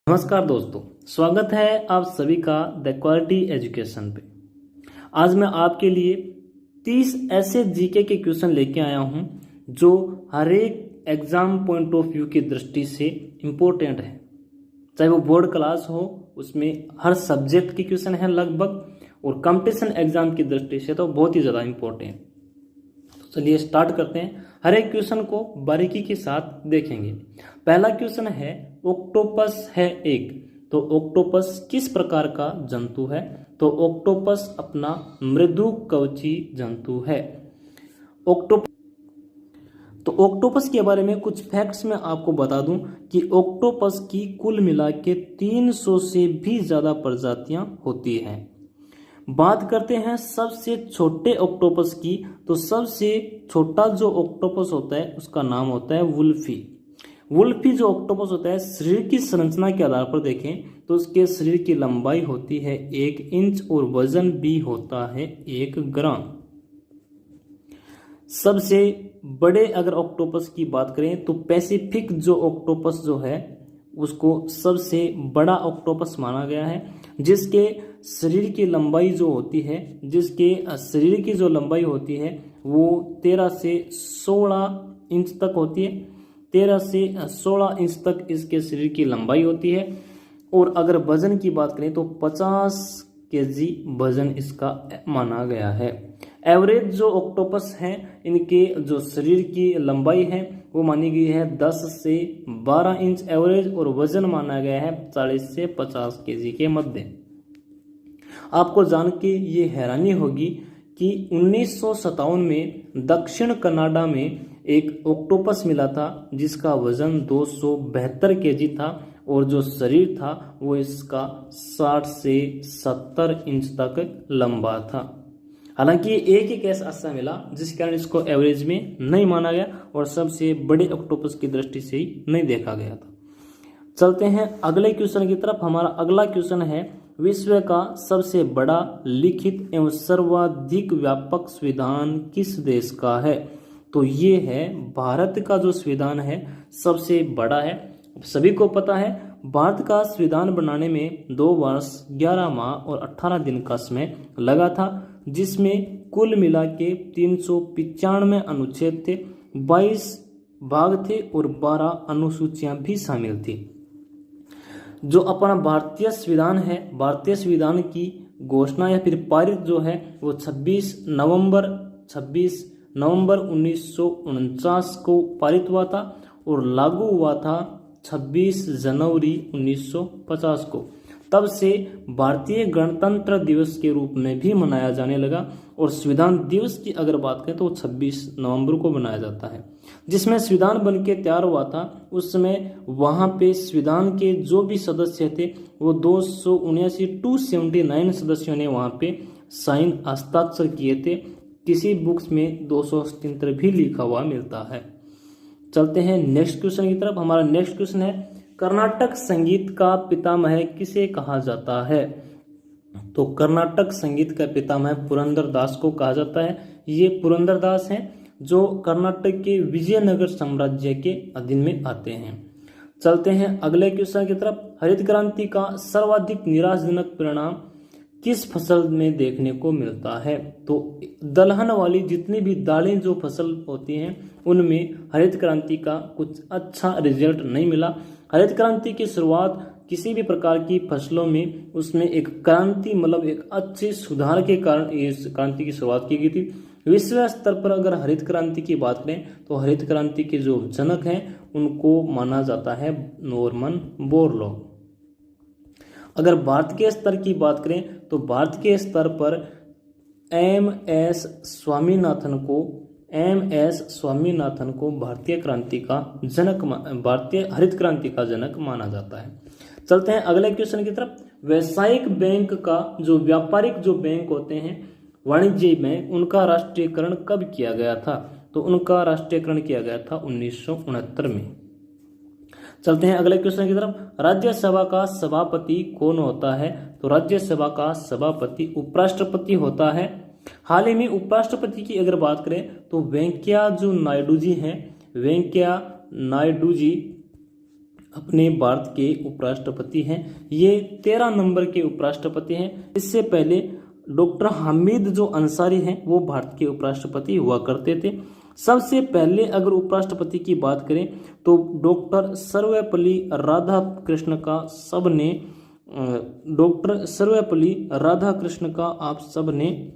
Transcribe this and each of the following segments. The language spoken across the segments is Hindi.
नमस्कार दोस्तों, स्वागत है आप सभी का द क्वालिटी एजुकेशन पे। आज मैं आपके लिए 30 ऐसे जीके के क्वेश्चन लेके आया हूं जो हर एक एग्जाम पॉइंट ऑफ व्यू की दृष्टि से इम्पोर्टेंट है। चाहे वो बोर्ड क्लास हो, उसमें हर सब्जेक्ट के क्वेश्चन हैं लगभग, और कंपटीशन एग्जाम की दृष्टि से तो बहुत ही ज़्यादा इम्पोर्टेंट। तो चलिए स्टार्ट करते हैं। हर एक क्वेश्चन को बारीकी के साथ देखेंगे। पहला क्वेश्चन है, ऑक्टोपस है एक, तो ऑक्टोपस किस प्रकार का जंतु है? तो ऑक्टोपस अपना मृदु कवची जंतु है। ऑक्टोपस के बारे में कुछ फैक्ट्स मैं आपको बता दूं कि ऑक्टोपस की कुल मिला के 300 से भी ज़्यादा प्रजातियां होती हैं। बात करते हैं सबसे छोटे ऑक्टोपस की, तो सबसे छोटा जो ऑक्टोपस होता है उसका नाम होता है वुल्फी। वुल्फी जो ऑक्टोपस होता है, शरीर की संरचना के आधार पर देखें तो उसके शरीर की लंबाई होती है 1 इंच और वजन भी होता है 1 ग्राम। सबसे बड़े अगर ऑक्टोपस की बात करें तो पैसिफिक जो ऑक्टोपस जो है उसको सबसे बड़ा ऑक्टोपस माना गया है, जिसके शरीर की लंबाई जो होती है वो 13 से 16 इंच तक होती है। 13 से 16 इंच तक इसके शरीर की लंबाई होती है। और अगर वजन की बात करें तो 50 केजी वजन इसका माना गया है। एवरेज जो ऑक्टोपस हैं, इनके जो शरीर की लंबाई है वो मानी गई है 10 से 12 इंच एवरेज, और वजन माना गया है 40 से 50 केजी के मध्य। आपको जान के ये हैरानी होगी कि 1957 में दक्षिण कनाडा में एक ऑक्टोपस मिला था जिसका वजन 272 केजी था, और जो शरीर था वो इसका 60 से 70 इंच तक लंबा था। हालांकि ये एक ही केस ऐसा मिला जिस कारण इसको एवरेज में नहीं माना गया और सबसे बड़े ऑक्टोपस की दृष्टि से ही नहीं देखा गया था। चलते हैं अगले क्वेश्चन की तरफ। हमारा अगला क्वेश्चन है, विश्व का सबसे बड़ा लिखित एवं सर्वाधिक व्यापक संविधान किस देश का है? तो ये है भारत का जो संविधान है सबसे बड़ा है। सभी को पता है भारत का संविधान बनाने में 2 वर्ष 11 माह और 18 दिन का समय लगा था, जिसमें कुल मिला के 395 अनुच्छेद थे, 22 भाग थे और 12 अनुसूचियां भी शामिल थी। जो अपना भारतीय संविधान है, भारतीय संविधान की घोषणा या फिर पारित जो है वो 26 नवंबर 1949 को पारित हुआ था और लागू हुआ था 26 जनवरी 1950 को। तब से भारतीय गणतंत्र दिवस के रूप में भी मनाया जाने लगा, और संविधान दिवस की अगर बात करें तो 26 नवंबर को मनाया जाता है। जिसमें संविधान बन के तैयार हुआ था उस समय वहां पे संविधान के जो भी सदस्य थे वो 279 सदस्यों ने वहां पे साइन हस्ताक्षर किए थे। किसी बुक्स में 277 भी लिखा हुआ मिलता है। चलते हैं नेक्स्ट क्वेश्चन की तरफ। हमारा नेक्स्ट क्वेश्चन है, कर्नाटक संगीत का पितामह किसे कहा जाता है? तो कर्नाटक संगीत का पितामह पुरंदरदास को कहा जाता है। ये पुरंदरदास हैं जो कर्नाटक के विजयनगर साम्राज्य के अधीन में आते हैं। चलते हैं अगले क्वेश्चन की तरफ। हरित क्रांति का सर्वाधिक निराशाजनक परिणाम किस फसल में देखने को मिलता है? तो दलहन वाली जितनी भी दालें जो फसल होती हैं उनमें हरित क्रांति का कुछ अच्छा रिजल्ट नहीं मिला। हरित क्रांति की शुरुआत किसी भी प्रकार की फसलों में उसमें एक क्रांति मतलब एक अच्छे सुधार के कारण इस क्रांति की शुरुआत की गई थी। विश्व स्तर पर अगर हरित क्रांति की बात करें तो हरित क्रांति के जो जनक हैं उनको माना जाता है नॉर्मन बोरलॉग। अगर भारत के स्तर की बात करें तो भारत के स्तर पर एम.एस. स्वामीनाथन को भारतीय हरित क्रांति का जनक माना जाता है। चलते हैं अगले क्वेश्चन की तरफ। व्यावसायिक बैंक का जो व्यापारिक जो बैंक होते हैं, वाणिज्य बैंक, उनका राष्ट्रीयकरण कब किया गया था? तो उनका राष्ट्रीयकरण किया गया था 1969 में। चलते हैं अगले क्वेश्चन की तरफ। राज्यसभा का सभापति कौन होता है? तो राज्यसभा का सभापति उपराष्ट्रपति होता है। हाल ही में उपराष्ट्रपति की अगर बात करें तो वेंकैया नायडू जी हैं। वेंकैया नायडू जी अपने भारत के उपराष्ट्रपति हैं। ये 13 नंबर के उपराष्ट्रपति हैं। इससे पहले डॉक्टर हामिद जो अंसारी हैं वो भारत के उपराष्ट्रपति हुआ करते थे। सबसे पहले अगर उपराष्ट्रपति की बात करें तो डॉक्टर सर्वपल्ली राधाकृष्ण का सबने डॉक्टर सर्वपल्ली राधाकृष्ण का आप सबने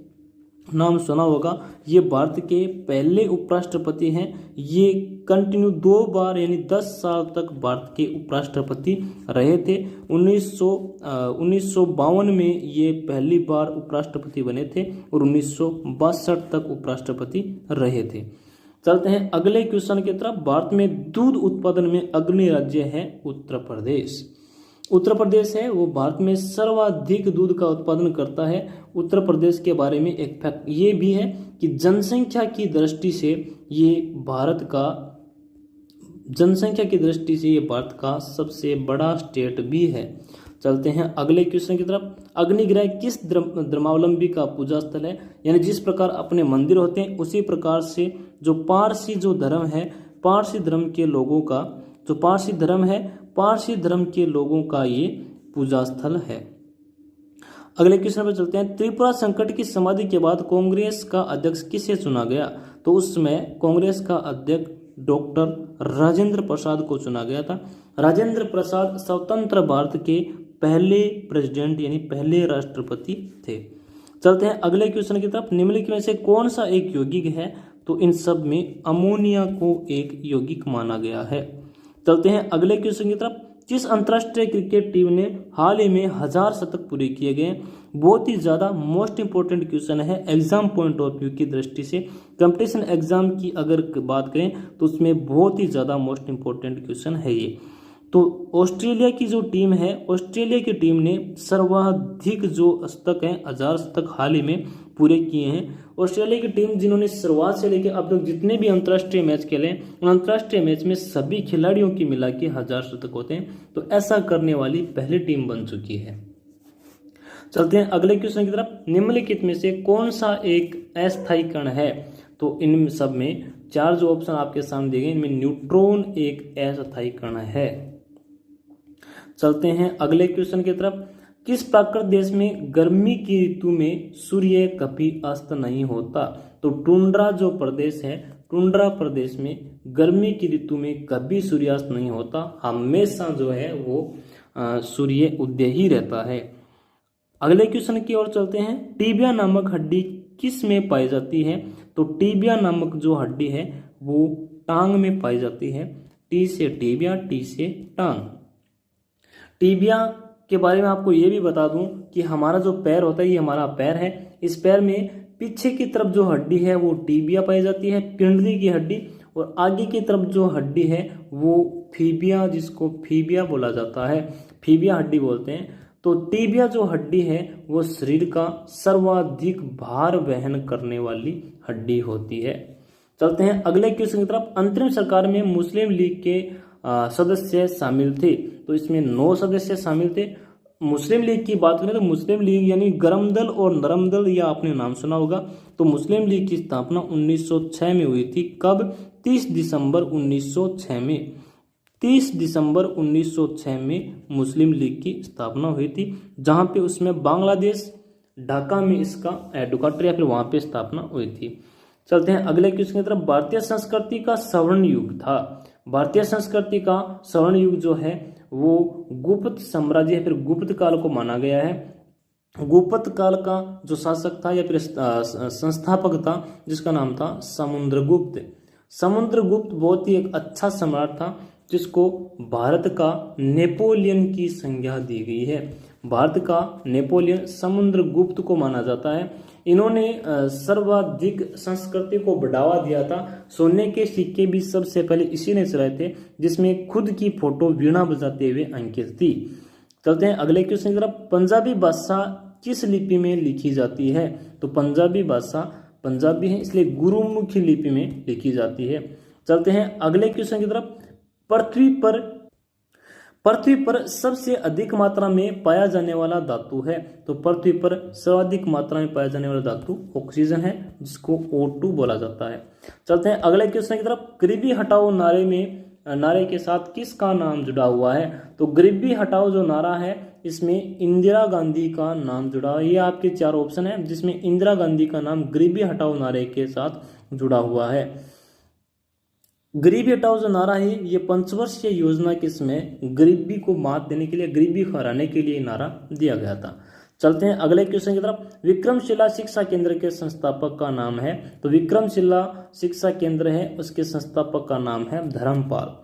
नाम सुना होगा। ये भारत के पहले उपराष्ट्रपति हैं। ये कंटिन्यू 2 बार यानी 10 साल तक भारत के उपराष्ट्रपति रहे थे। 1952 में ये पहली बार उपराष्ट्रपति बने थे और 1962 तक उपराष्ट्रपति रहे थे। चलते हैं अगले क्वेश्चन की तरफ। भारत में दूध उत्पादन में अग्रणी राज्य है उत्तर प्रदेश। उत्तर प्रदेश है वो भारत में सर्वाधिक दूध का उत्पादन करता है। उत्तर प्रदेश के बारे में एक फैक्ट ये भी है कि जनसंख्या की दृष्टि से ये भारत का सबसे बड़ा स्टेट भी है। चलते हैं अगले क्वेश्चन की तरफ। अग्निग्रह किस धर्मावलंबी का पूजा स्थल है? यानी जिस प्रकार अपने मंदिर होते हैं उसी प्रकार से जो पारसी धर्म है, पारसी धर्म के लोगों का जो पारसी धर्म के लोगों का ये पूजा स्थल है। अगले क्वेश्चन पर चलते हैं। त्रिपुरा संकट की समाधि के बाद कांग्रेस का अध्यक्ष किसे चुना गया? तो उसमें कांग्रेस का अध्यक्ष डॉक्टर राजेंद्र प्रसाद को चुना गया था। राजेंद्र प्रसाद स्वतंत्र भारत के पहले प्रेसिडेंट यानी पहले राष्ट्रपति थे। चलते हैं अगले क्वेश्चन की तरफ। निम्नलिखित में से कौन सा एक यौगिक है? तो इन सब में अमोनिया को एक यौगिक माना गया है। चलते हैं अगले क्वेश्चन की तरफ। जिस अंतर्राष्ट्रीय क्रिकेट टीम ने हाल ही में 1000 शतक पूरे किए गए? बहुत ही ज़्यादा मोस्ट इंपॉर्टेंट क्वेश्चन है एग्जाम पॉइंट ऑफ व्यू की दृष्टि से। कंपटीशन एग्जाम की अगर बात करें तो उसमें बहुत ही ज़्यादा मोस्ट इंपॉर्टेंट क्वेश्चन है ये। तो ऑस्ट्रेलिया की जो टीम है, ऑस्ट्रेलिया की टीम ने सर्वाधिक जो शतक हैं 1000 शतक हाल ही में पूरे किए हैं। ऑस्ट्रेलिया की टीम जिन्होंने शुरुआत से लेकर अब तक जितने भी अंतर्राष्ट्रीय मैच खेले उन अंतर्राष्ट्रीय मैच में सभी खिलाड़ियों की मिला के 1000 शतक होते हैं। तो ऐसा करने वाली पहली टीम बन चुकी है। चलते हैं अगले क्वेश्चन की तरफ। निम्नलिखित में से कौन सा एक अस्थायी कण है? तो इन सब में 4 जो ऑप्शन आपके सामने दिए गए इनमें न्यूट्रॉन एक अस्थायी कण है। चलते हैं अगले क्वेश्चन की तरफ। किस प्राकृत देश में गर्मी की ऋतु में सूर्य कभी अस्त नहीं होता? तो टुंड्रा जो प्रदेश है, टुंड्रा प्रदेश में गर्मी की ऋतु में कभी सूर्यास्त नहीं होता, हमेशा जो है वो सूर्य उदय ही रहता है। अगले क्वेश्चन की ओर चलते हैं। टीबिया नामक हड्डी किस में पाई जाती है? तो टीबिया नामक जो हड्डी है वो टांग में पाई जाती है। टी से टीबिया, टी से टांग। टीबिया के बारे में आपको ये भी बता दूं कि हमारा जो पैर होता है ये हमारा पैर है। इस पैर में पीछे की तरफ जो हड्डी है वो टीबिया पाई जाती है, पिंडली की हड्डी, और आगे की तरफ जो हड्डी है वो फीबिया, जिसको फीबिया बोला जाता है, फीबिया हड्डी बोलते हैं। तो टीबिया जो हड्डी है वो शरीर का सर्वाधिक भार वहन करने वाली हड्डी होती है। चलते हैं अगले क्वेश्चन की तरफ। अंतरिम सरकार में मुस्लिम लीग के सदस्य शामिल थे? तो इसमें 9 सदस्य शामिल थे। मुस्लिम लीग की बात करें तो मुस्लिम लीग यानी गरम दल और नरम दल, यह आपने नाम सुना होगा। तो मुस्लिम लीग की स्थापना 1906 में हुई थी। कब? 30 दिसंबर 1906 में। 30 दिसंबर 1906 में मुस्लिम लीग की स्थापना हुई थी, जहां पे उसमें बांग्लादेश ढाका में इसका हेडक्वार्टर या फिर वहां पे स्थापना हुई थी। चलते हैं अगले क्वेश्चन की तरफ। भारतीय संस्कृति का स्वर्ण युग था। भारतीय संस्कृति का स्वर्ण युग जो है वो गुप्त साम्राज्य या फिर गुप्त काल को माना गया है। गुप्त काल का जो शासक था या फिर संस्थापक था जिसका नाम था समुद्रगुप्त। समुद्रगुप्त बहुत ही एक अच्छा सम्राट था जिसको भारत का नेपोलियन की संज्ञा दी गई है। भारत का नेपोलियन समुद्रगुप्त को माना जाता है। इन्होंने सर्वाधिक संस्कृति को बढ़ावा दिया था। सोने के सिक्के भी सबसे पहले इसी ने चलाए थे, जिसमें खुद की फोटो वीणा बजाते हुए अंकित थी। चलते हैं अगले क्वेश्चन की तरफ। पंजाबी भाषा किस लिपि में लिखी जाती है? तो पंजाबी भाषा पंजाबी है इसलिए गुरुमुखी लिपि में लिखी जाती है। चलते हैं अगले क्वेश्चन की तरफ। पृथ्वी पर सबसे अधिक मात्रा में पाया जाने वाला धातु है? तो पृथ्वी पर सर्वाधिक मात्रा में पाया जाने वाला धातु ऑक्सीजन है, जिसको O2 बोला जाता है। चलते हैं अगले क्वेश्चन की तरफ। गरीबी हटाओ नारे में नारे के साथ किसका नाम जुड़ा हुआ है? तो गरीबी हटाओ जो नारा है इसमें इंदिरा गांधी का नाम जुड़ा हुआ है। ये आपके 4 ऑप्शन है जिसमें इंदिरा गांधी का नाम गरीबी हटाओ नारे के साथ जुड़ा हुआ है। गरीबी हटाओ जो नारा है ये पंचवर्षीय योजना के समय गरीबी को मात देने के लिए, गरीबी हराने के लिए नारा दिया गया था। चलते हैं अगले क्वेश्चन की तरफ। विक्रमशिला शिक्षा केंद्र के संस्थापक का नाम है? तो विक्रमशिला शिक्षा केंद्र है उसके संस्थापक का नाम है धर्मपाल।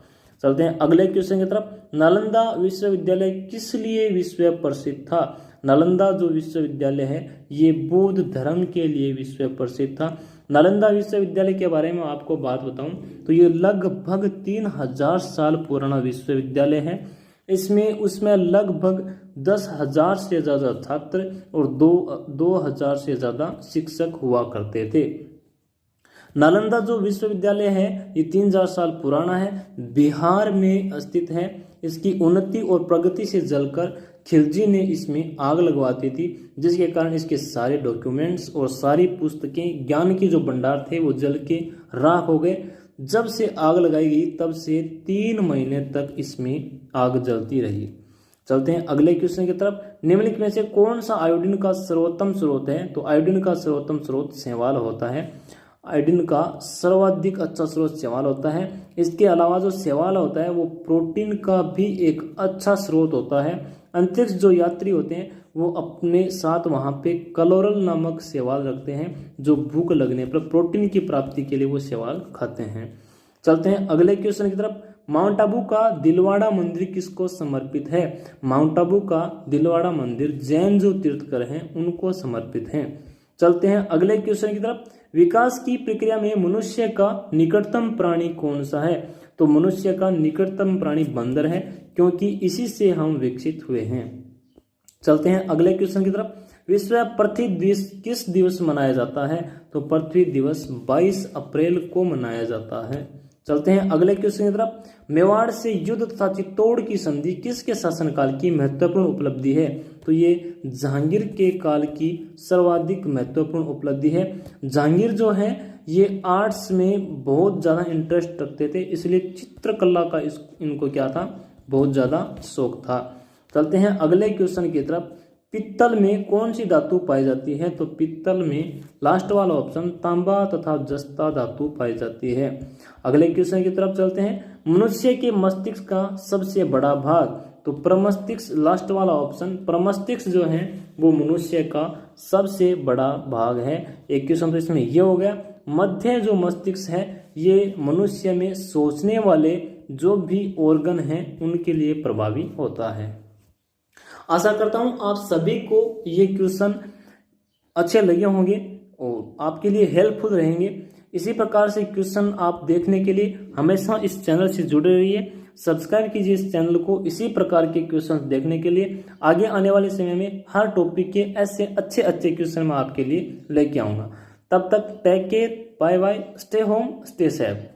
चलते हैं अगले क्वेश्चन की तरफ। नालंदा विश्वविद्यालय किस लिए विश्व प्रसिद्ध था? नालंदा जो विश्वविद्यालय है ये बौद्ध धर्म के लिए विश्व प्रसिद्ध था। नालंदा विश्वविद्यालय के बारे में आपको बात बताऊं तो ये लगभग 3000 साल पुराना विश्वविद्यालय है। उसमें लगभग 10,000 से ज़्यादा छात्र और 2000 से ज़्यादा शिक्षक हुआ करते थे। नालंदा जो विश्वविद्यालय है ये 3000 साल पुराना है, बिहार में स्थित है। इसकी उन्नति और प्रगति से जलकर खिलजी ने इसमें आग लगवाती थी, जिसके कारण इसके सारे डॉक्यूमेंट्स और सारी पुस्तकें, ज्ञान की जो भंडार थे वो जल के राख हो गए। जब से आग लगाई गई तब से 3 महीने तक इसमें आग जलती रही। चलते हैं अगले क्वेश्चन की तरफ। निम्नलिखित में से कौन सा आयोडीन का सर्वोत्तम स्रोत है? तो आयोडीन का सर्वोत्तम स्रोत शैवाल होता है। आयोडीन का सर्वाधिक अच्छा स्रोत शैवाल होता है। इसके अलावा जो शैवाल होता है वो प्रोटीन का भी एक अच्छा स्रोत होता है। अंतरिक्ष जो यात्री होते हैं वो अपने साथ वहाँ पे कलोरल नामक शैवाल रखते हैं, जो भूख लगने पर प्रोटीन की प्राप्ति के लिए वो शैवाल खाते हैं। चलते हैं अगले क्वेश्चन की तरफ। माउंट आबू का दिलवाड़ा मंदिर किसको समर्पित है? माउंट आबू का दिलवाड़ा मंदिर जैन जो तीर्थकर हैं उनको समर्पित है। चलते हैं अगले क्वेश्चन की तरफ। विकास की प्रक्रिया में मनुष्य का निकटतम प्राणी कौन सा है? तो मनुष्य का निकटतम प्राणी बंदर है, क्योंकि इसी से हम विकसित हुए हैं। चलते हैं अगले क्वेश्चन की तरफ। विश्व पृथ्वी दिवस किस दिवस मनाया जाता है? तो पृथ्वी दिवस 22 अप्रैल को मनाया जाता है। चलते हैं अगले क्वेश्चन की तरफ। मेवाड़ से युद्ध तथा चित्तौड़ की संधि किसके शासनकाल की महत्वपूर्ण उपलब्धि है? तो ये जहांगीर के काल की सर्वाधिक महत्वपूर्ण उपलब्धि है। जहांगीर जो है ये आर्ट्स में बहुत ज़्यादा इंटरेस्ट रखते थे, इसलिए चित्रकला का इनको क्या था, बहुत ज़्यादा शौक था। चलते हैं अगले क्वेश्चन की तरफ। पित्तल में कौन सी धातु पाई जाती है? तो पित्तल में लास्ट वाला ऑप्शन तांबा तथा जस्ता धातु पाई जाती है। अगले क्वेश्चन की तरफ चलते हैं। मनुष्य के मस्तिष्क का सबसे बड़ा भाग? तो प्रमस्तिष्क, लास्ट वाला ऑप्शन प्रमस्तिष्क जो है वो मनुष्य का सबसे बड़ा भाग है। एक क्वेश्चन तो इसमें ये हो गया। मध्य जो मस्तिष्क है ये मनुष्य में सोचने वाले जो भी ऑर्गन हैं उनके लिए प्रभावी होता है। आशा करता हूं आप सभी को ये क्वेश्चन अच्छे लगे होंगे और आपके लिए हेल्पफुल रहेंगे। इसी प्रकार से क्वेश्चन आप देखने के लिए हमेशा इस चैनल से जुड़े रहिए। सब्सक्राइब कीजिए इस चैनल को इसी प्रकार के क्वेश्चन देखने के लिए। आगे आने वाले समय में हर टॉपिक के ऐसे अच्छे अच्छे क्वेश्चन मैं आपके लिए लेके आऊँगा। तब तक take care, bye bye, stay home, stay safe.